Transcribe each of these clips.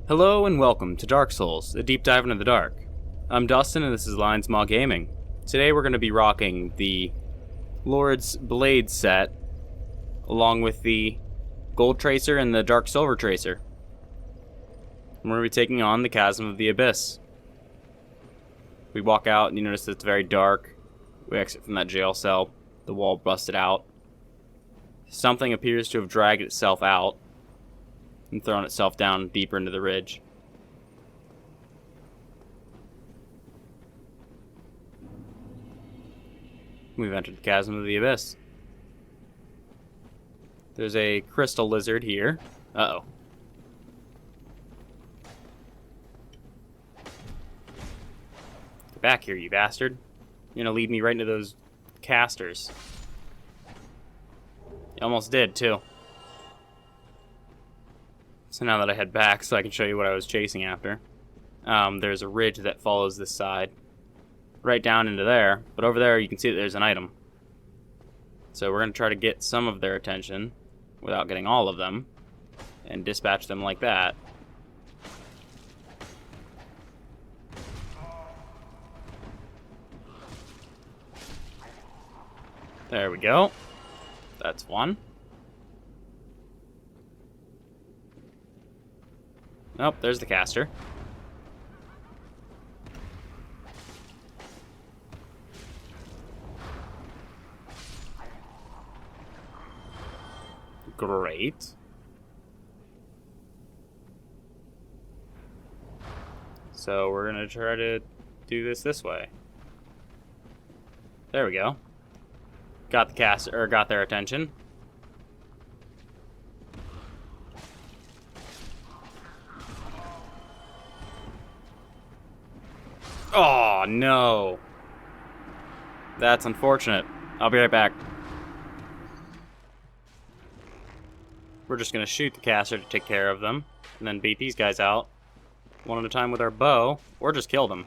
Hello and welcome to Dark Souls, a deep dive into the dark. I'm Dustin and this is Lions Maw Gaming. Today we're going to be rocking the Lord's Blade set, along with the Gold Tracer and the Dark Silver Tracer. And we're going to be taking on the Chasm of the Abyss. We walk out and you notice that it's very dark. We exit from that jail cell, the wall busted out. Something appears to have dragged itself out and thrown itself down deeper into the ridge. We've entered the Chasm of the Abyss. There's a crystal lizard here. Uh-oh. Get back here, you bastard. You're gonna lead me right into those casters. You almost did, too. So now that I head back so I can show you what I was chasing after. There's a ridge that follows this side. Right down into there. But over there you can see that there's an item. So we're going to try to get some of their attention without getting all of them. And dispatch them like that. There we go. That's one. Oh, there's the caster. Great. So we're gonna try to do this way. There we go. Got the caster, or got their attention. Oh, no. That's unfortunate. I'll be right back. We're just going to shoot the caster to take care of them, and then beat these guys out one at a time with our bow, or just kill them.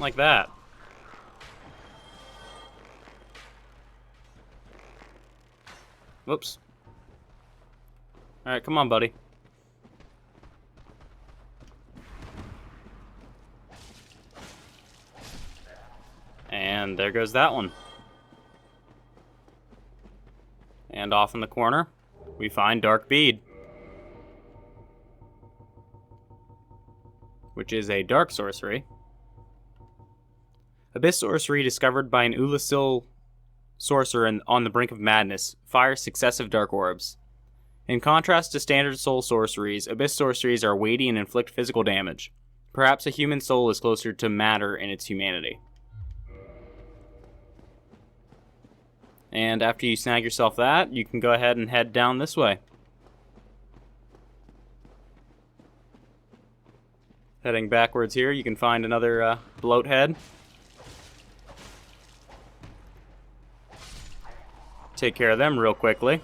Like that. Whoops. Alright, come on, buddy. And there goes that one. And off in the corner, we find Dark Bead, which is a dark sorcery. Abyss sorcery discovered by an Ulasil sorcerer on the brink of madness fires successive dark orbs. In contrast to standard soul sorceries, Abyss sorceries are weighty and inflict physical damage. Perhaps a human soul is closer to matter in its humanity. And after you snag yourself that, you can go ahead and head down this way. Heading backwards here, you can find another bloat head. Take care of them real quickly.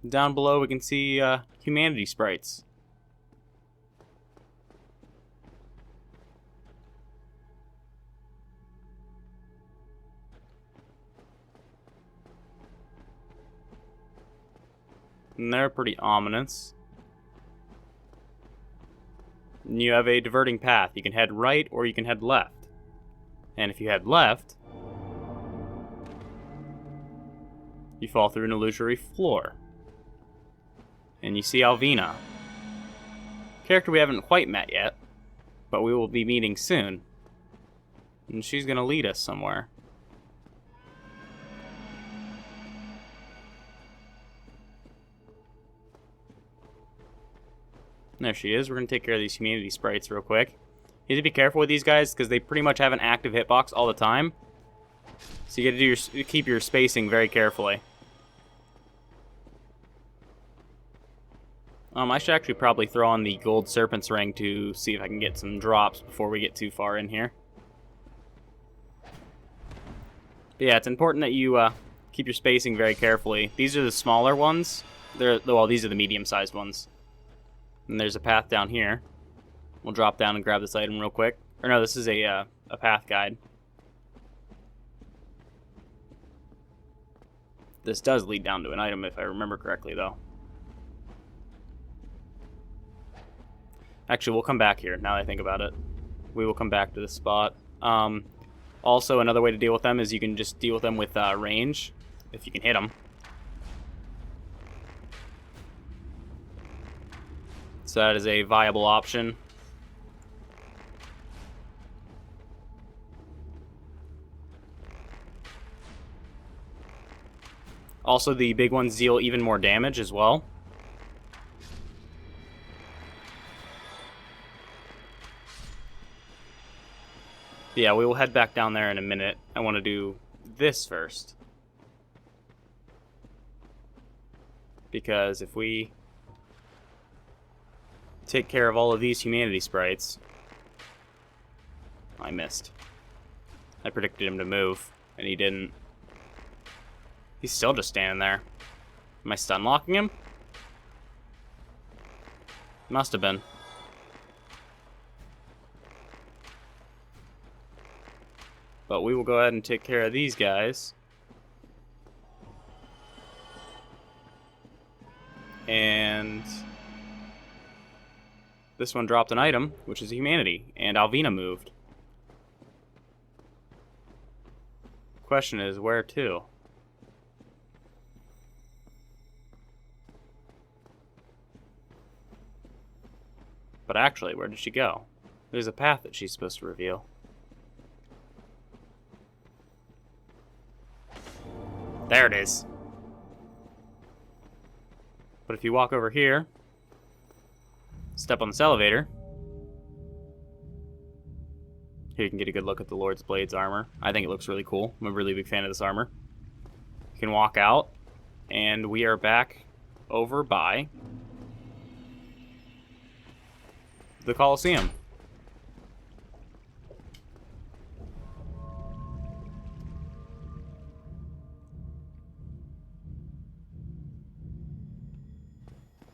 Down below we can see humanity sprites. And they're pretty ominous. And you have a diverting path. You can head right or you can head left. And if you head left, you fall through an illusory floor. And you see Alvina. Character we haven't quite met yet, but we will be meeting soon. And she's going to lead us somewhere. There she is. We're going to take care of these humanity sprites real quick. You need to be careful with these guys because they pretty much have an active hitbox all the time. So you got to keep your spacing very carefully. I should actually probably throw on the gold serpent's ring to see if I can get some drops before we get too far in here. But yeah, it's important that you keep your spacing very carefully. These are the smaller ones. Well, these are the medium-sized ones. And there's a path down here. We'll drop down and grab this item real quick. Or no, this is a path guide. This does lead down to an item if I remember correctly, though. Actually, we'll come back here, now that I think about it. We will come back to this spot. Also, another way to deal with them is you can just deal with them with range, if you can hit them. So that is a viable option. Also, the big ones deal even more damage as well. Yeah, we will head back down there in a minute. I want to do this first. Because if we take care of all of these humanity sprites... I missed. I predicted him to move, and he didn't. He's still just standing there. Am I stun locking him? Must have been. But we will go ahead and take care of these guys. And this one dropped an item, which is a humanity, and Alvina moved. Question is, where to? But actually, where did she go? There's a path that she's supposed to reveal. There it is. But if you walk over here, step on this elevator, here you can get a good look at the Lord's Blade's armor. I think it looks really cool. I'm a really big fan of this armor. You can walk out, and we are back over by the Colosseum.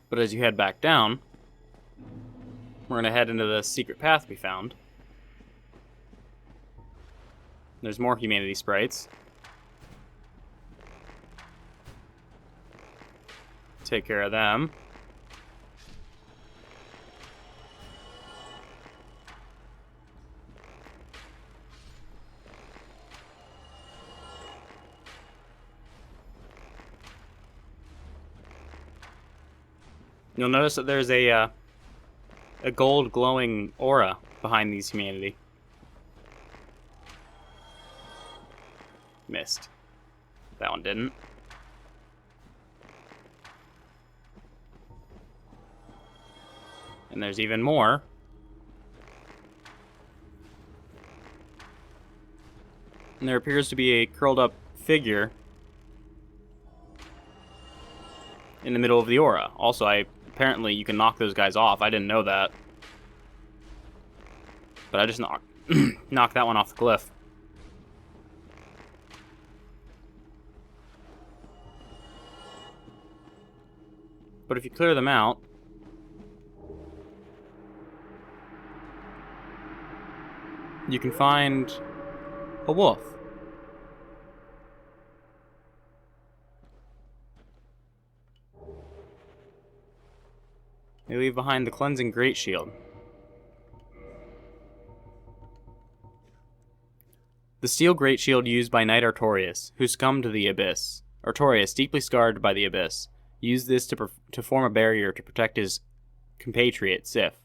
But as you head back down, we're going to head into the secret path we found. There's more humanity sprites. Take care of them. You'll notice that there's a gold glowing aura behind these humanity. Missed. That one didn't. And there's even more. And there appears to be a curled up figure in the middle of the aura. Also, apparently you can knock those guys off. I didn't know that. But I just knocked that one off the cliff. But if you clear them out, you can find a wolf. They leave behind the cleansing great shield. The steel great shield used by Knight Artorias, who succumbed to the Abyss. Artorias, deeply scarred by the Abyss, used this to form a barrier to protect his compatriot, Sif.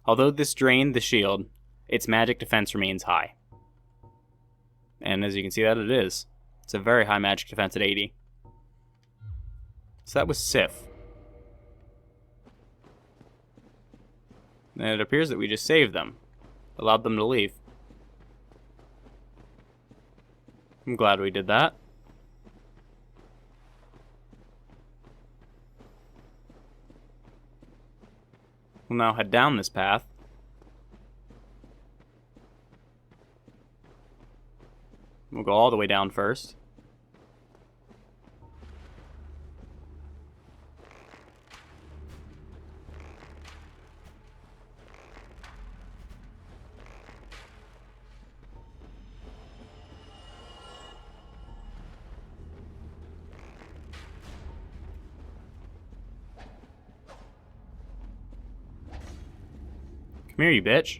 Although this drained the shield, its magic defense remains high. And as you can see that it is. It's a very high magic defense at 80. So that was Sif. And it appears that we just saved them. Allowed them to leave. I'm glad we did that. We'll now head down this path. We'll go all the way down first. Come here, you bitch.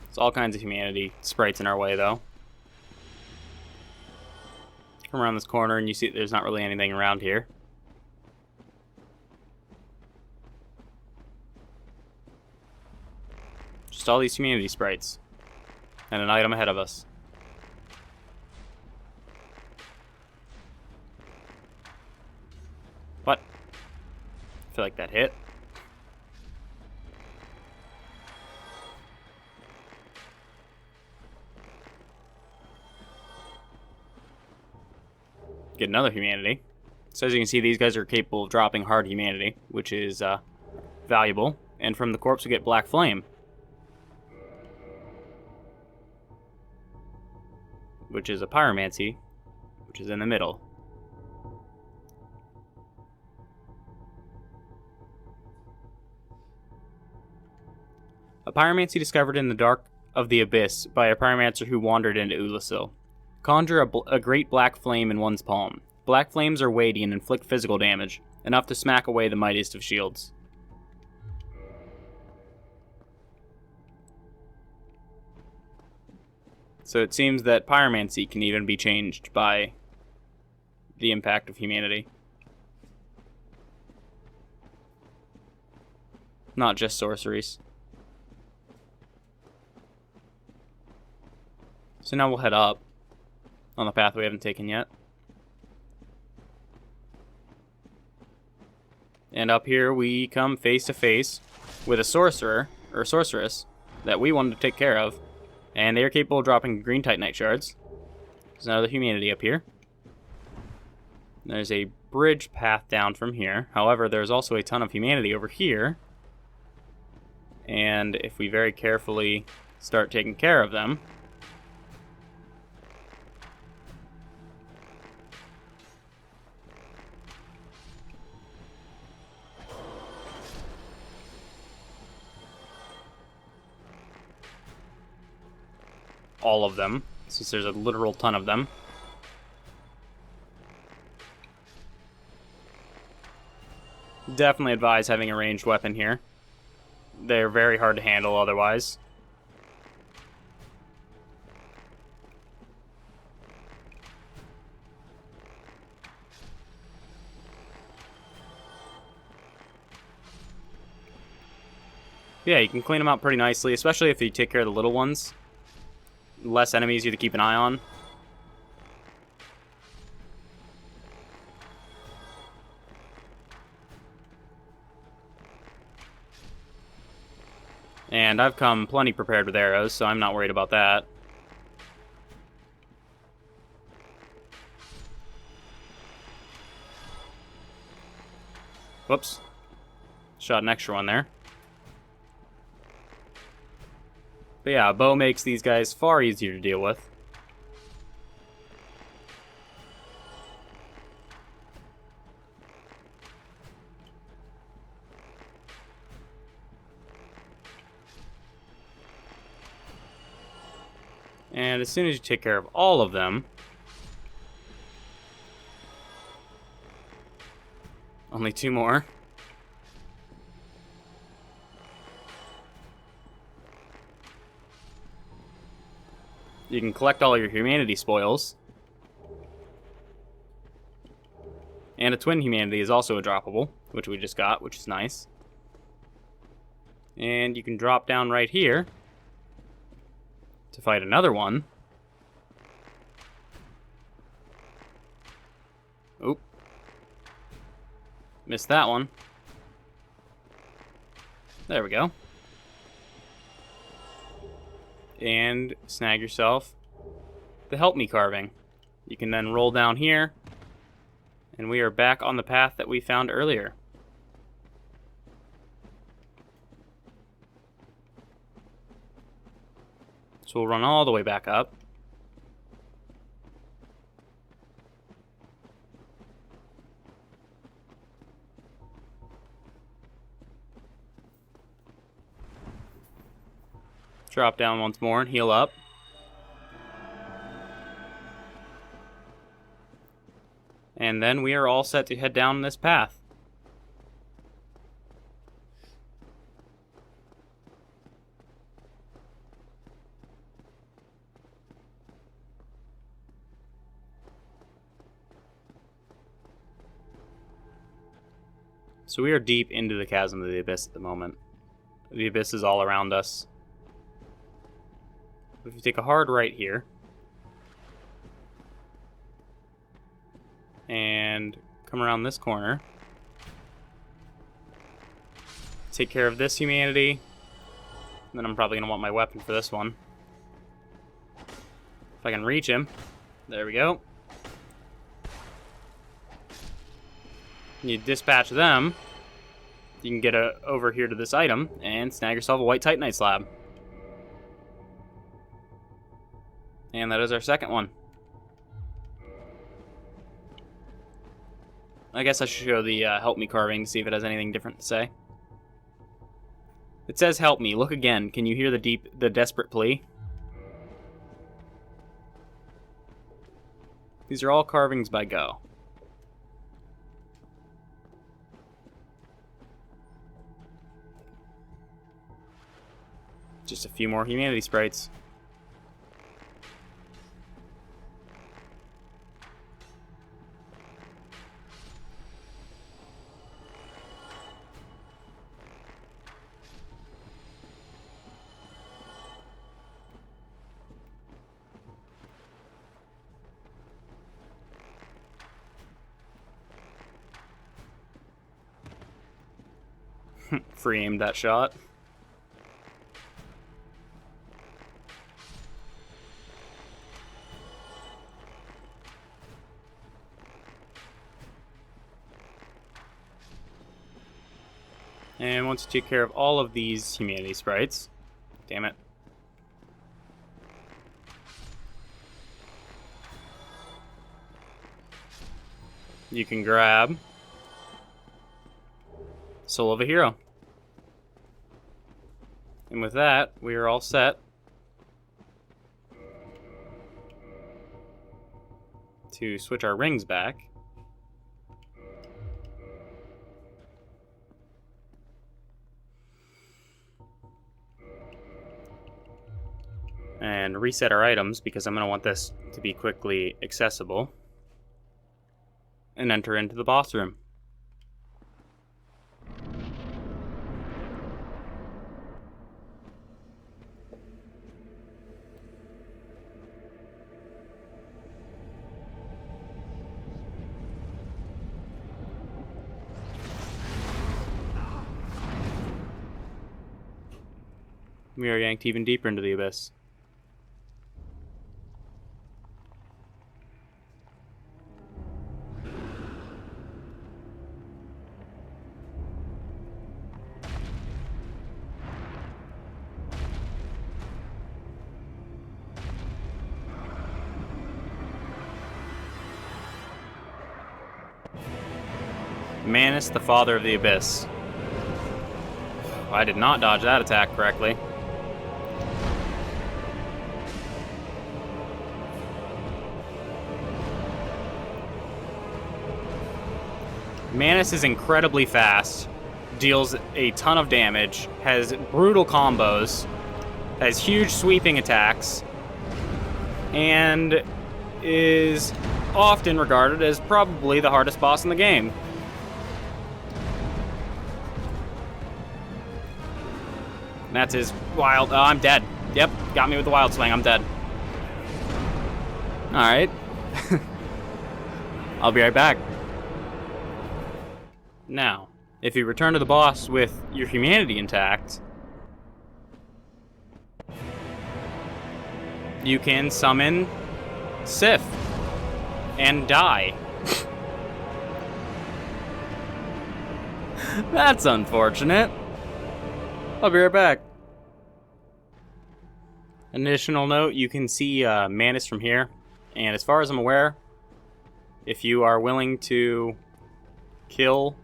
There's all kinds of humanity sprites in our way, though. Come around this corner and you see there's not really anything around here. Just all these humanity sprites. And an item ahead of us. What? I feel like that hit. Get another humanity. So as you can see, these guys are capable of dropping hard humanity, which is valuable. And from the corpse we get black flame, which is a pyromancy, which is in the middle. A pyromancy discovered in the dark of the abyss by a pyromancer who wandered into Ulasil. Conjure a great black flame in one's palm. Black flames are weighty and inflict physical damage, enough to smack away the mightiest of shields. So it seems that pyromancy can even be changed by the impact of humanity. Not just sorceries. So now we'll head up on the path we haven't taken yet. And up here we come face to face with a sorcerer, or sorceress, that we wanted to take care of. And they are capable of dropping green titanite shards. There's another humanity up here. There's a bridge path down from here. However, there's also a ton of humanity over here. And if we very carefully start taking care of them, all of them, since there's a literal ton of them. Definitely advise having a ranged weapon here. They're very hard to handle otherwise. Yeah, you can clean them out pretty nicely, especially if you take care of the little ones. Less enemies you have to keep an eye on. And I've come plenty prepared with arrows, so I'm not worried about that. Whoops. Shot an extra one there. But yeah, a bow makes these guys far easier to deal with. And as soon as you take care of all of them, only two more. You can collect all your humanity spoils. And a twin humanity is also a droppable, which we just got, which is nice. And you can drop down right here to fight another one. Oop. Missed that one. There we go. And snag yourself the help me carving. You can then roll down here, and we are back on the path that we found earlier. So we'll run all the way back up. Drop down once more and heal up. And then we are all set to head down this path. So we are deep into the Chasm of the Abyss at the moment. The Abyss is all around us. If you take a hard right here, and come around this corner, take care of this humanity, and then I'm probably going to want my weapon for this one. If I can reach him. There we go. You dispatch them. You can get over here to this item and snag yourself a white titanite slab. And that is our second one. I guess I should show the help me carving to see if it has anything different to say. It says help me. Look again. Can you hear the desperate plea? These are all carvings by Go. Just a few more humanity sprites. Free aimed that shot. And once you take care of all of these humanity sprites, damn it. You can grab Soul of a Hero. And with that, we are all set to switch our rings back. And reset our items because I'm going to want this to be quickly accessible. And enter into the boss room. We are yanked even deeper into the abyss. Manus, the father of the abyss. I did not dodge that attack correctly. Manus is incredibly fast, deals a ton of damage, has brutal combos, has huge sweeping attacks, and is often regarded as probably the hardest boss in the game. That's his wild... Oh, I'm dead. Yep, got me with the wild swing. I'm dead. Alright. I'll be right back. Now, if you return to the boss with your humanity intact, you can summon Sif and die. That's unfortunate. I'll be right back. Additional note, you can see Manus from here, and as far as I'm aware, if you are willing to kill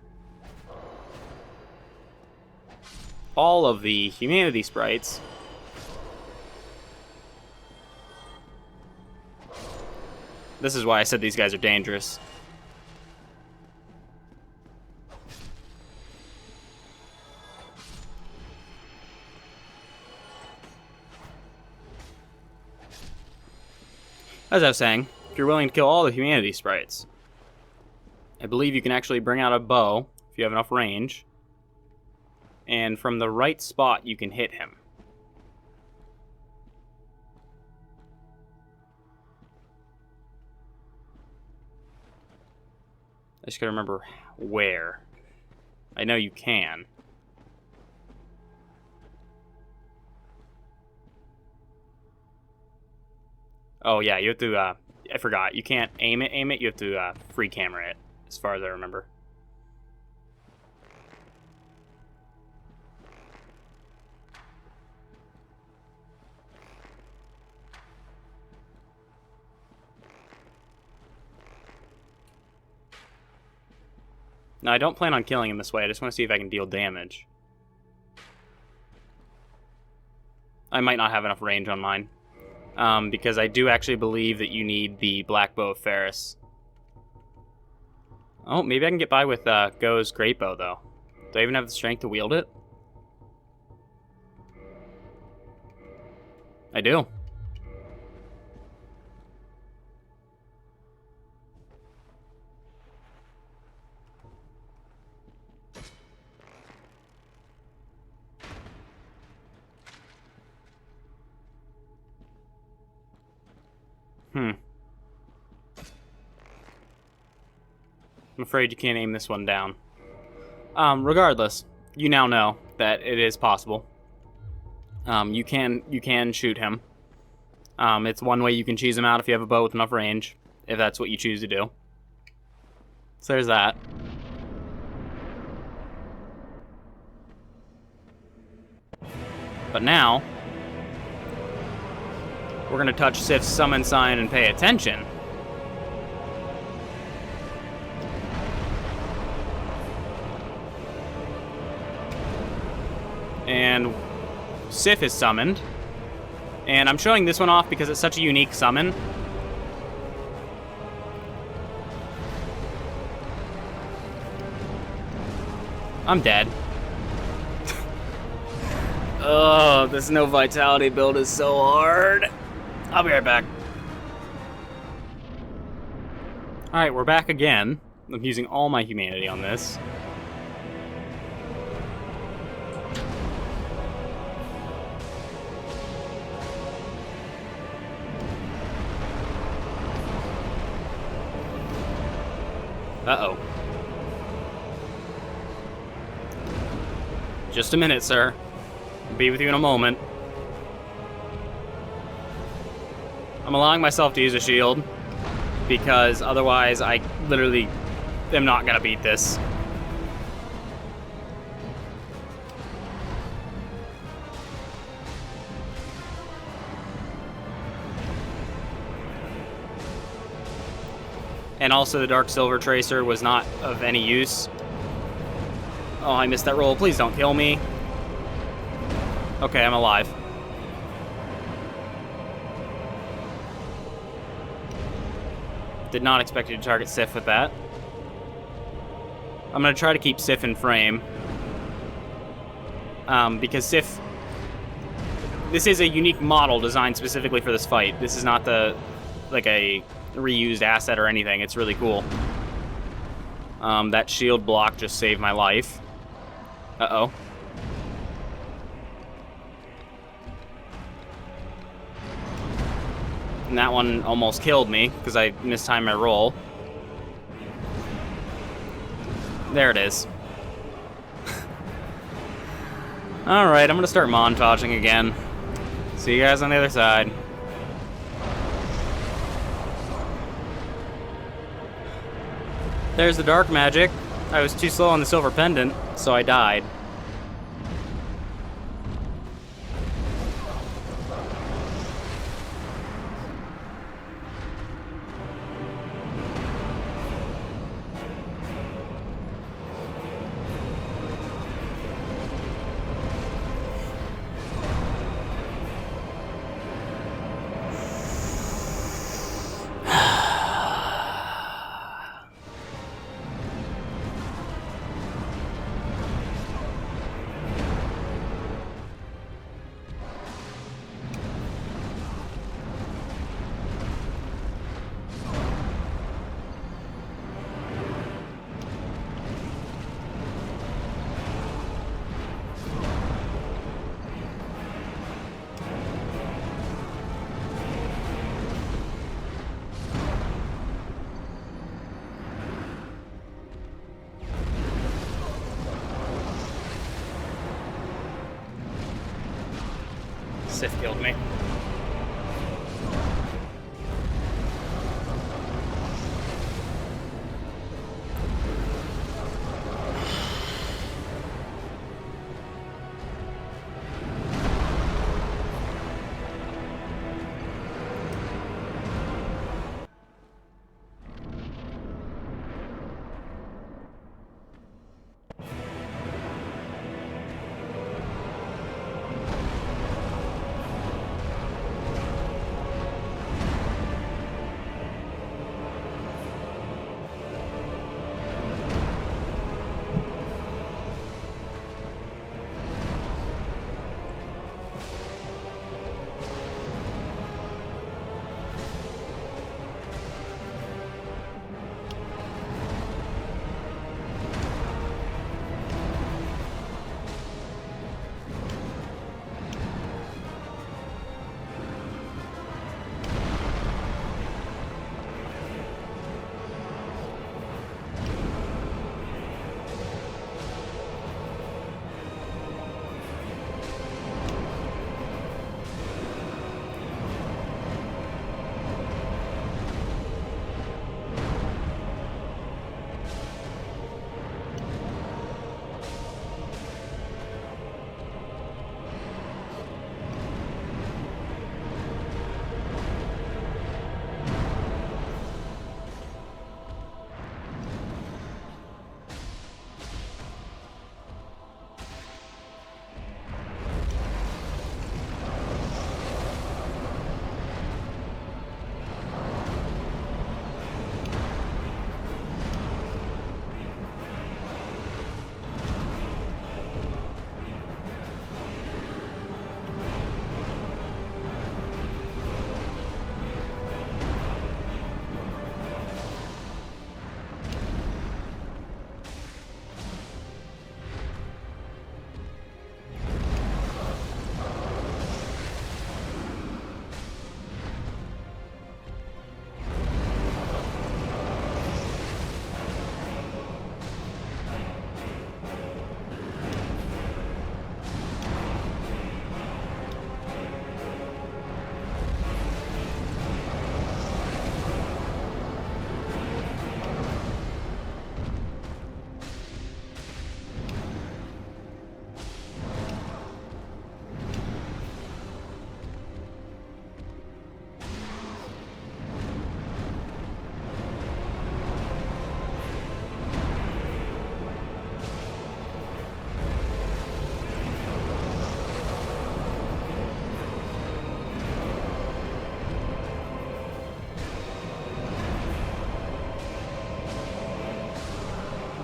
all of the humanity sprites, This is why I said these guys are dangerous. As I was saying, if you're willing to kill all the humanity sprites, I believe you can actually bring out a bow if you have enough range. And from the right spot, you can hit him. I just gotta remember where. I know you can. Oh yeah, you have to, I forgot. You can't aim it, you have to, free camera it, as far as I remember. No, I don't plan on killing him this way, I just want to see if I can deal damage. I might not have enough range on mine. Because I do actually believe that you need the Black Bow of Ferris. Oh, maybe I can get by with Go's Great Bow, though. Do I even have the strength to wield it? I do. I'm afraid you can't aim this one down. Regardless, you now know that it is possible. You can shoot him. It's one way you can cheese him out if you have a bow with enough range, if that's what you choose to do. So there's that. But now, we're going to touch Sif's summon sign and pay attention. And Sif is summoned. And I'm showing this one off because it's such a unique summon. I'm dead. Oh, this no vitality build is so hard. I'll be right back. Alright, we're back again. I'm using all my humanity on this. Uh-oh. Just a minute, sir. I'll be with you in a moment. I'm allowing myself to use a shield, because otherwise I literally am not gonna beat this. And also the Dark Silver Tracer was not of any use. Oh, I missed that roll. Please don't kill me. Okay, I'm alive. Did not expect you to target Sif with that. I'm going to try to keep Sif in frame. Because Sif... This is a unique model designed specifically for this fight. This is not like a reused asset or anything. It's really cool. That shield block just saved my life. Uh-oh. And that one almost killed me because I mistimed my roll. There it is. Alright, I'm gonna start montaging again. See you guys on the other side. There's the dark magic. I was too slow on the silver pendant, so I died. Sith killed me.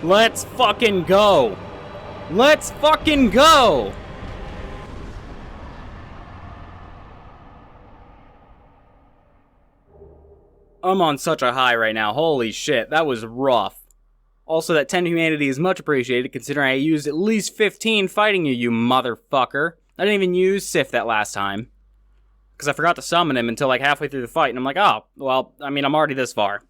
Let's fucking go! Let's fucking go! I'm on such a high right now. Holy shit, that was rough. Also, that 10 humanity is much appreciated, considering I used at least 15 fighting you, you motherfucker. I didn't even use Sif that last time. Because I forgot to summon him until like halfway through the fight, and I'm like, oh, well, I mean, I'm already this far.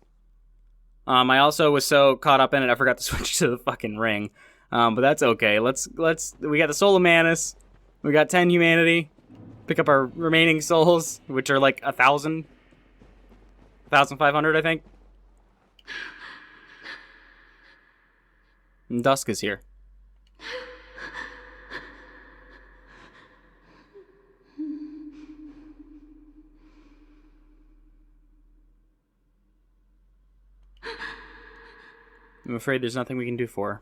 I also was so caught up in it, I forgot to switch to the fucking ring. But that's okay. We got the soul of Manus. We got 10 humanity. Pick up our remaining souls, which are like 1,000. 1,500, I think. And Dusk is here. I'm afraid there's nothing we can do for her.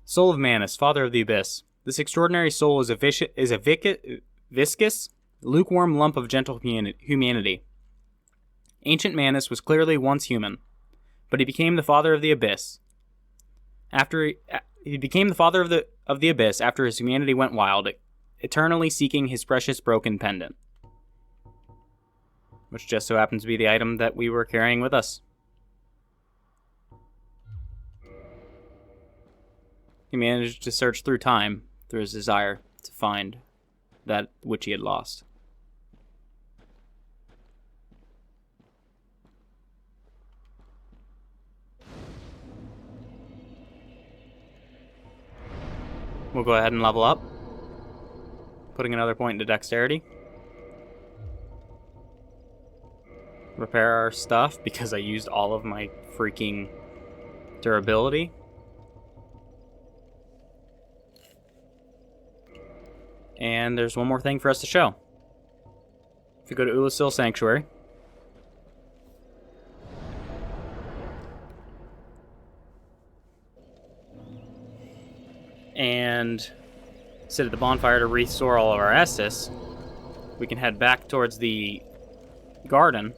Soul of Manus, Father of the Abyss. This extraordinary soul is a viscous, lukewarm lump of gentle humanity. Ancient Manus was clearly once human, but he became the Father of the Abyss. He became the Father of the Abyss after his humanity went wild, eternally seeking his precious broken pendant. Which just so happens to be the item that we were carrying with us. He managed to search through time, through his desire to find that which he had lost. we'll go ahead and level up. Putting another point into dexterity. Repair our stuff because I used all of my freaking durability. And there's one more thing for us to show. If you go to Ulasil Sanctuary, and sit at the bonfire to restore all of our Estus, we can head back towards the garden.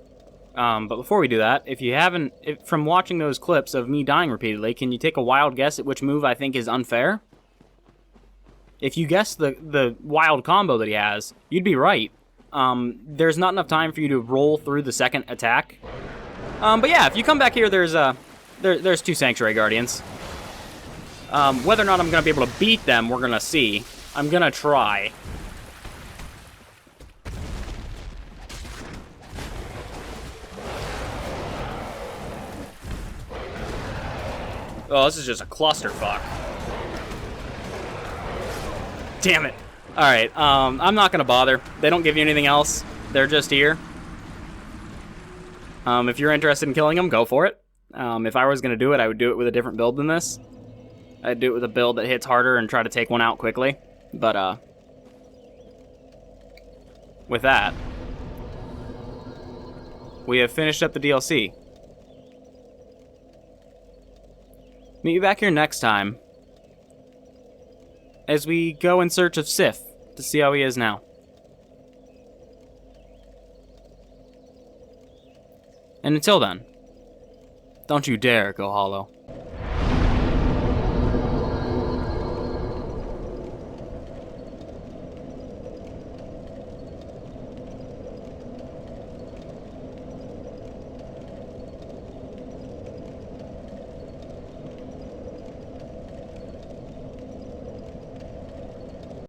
But before we do that, if you haven't, from watching those clips of me dying repeatedly, can you take a wild guess at which move I think is unfair? If you guess the wild combo that he has, you'd be right. There's not enough time for you to roll through the second attack. But yeah, if you come back here, there's 2 Sanctuary Guardians. Whether or not I'm going to be able to beat them, we're going to see. I'm going to try. Oh, this is just a clusterfuck. Damn it. Alright, I'm not going to bother. They don't give you anything else. They're just here. If you're interested in killing them, go for it. If I was going to do it, I would do it with a different build than this. I'd do it with a build that hits harder and try to take one out quickly. But, with that, we have finished up the DLC. Meet you back here next time as we go in search of Sif to see how he is now. And until then, don't you dare go hollow.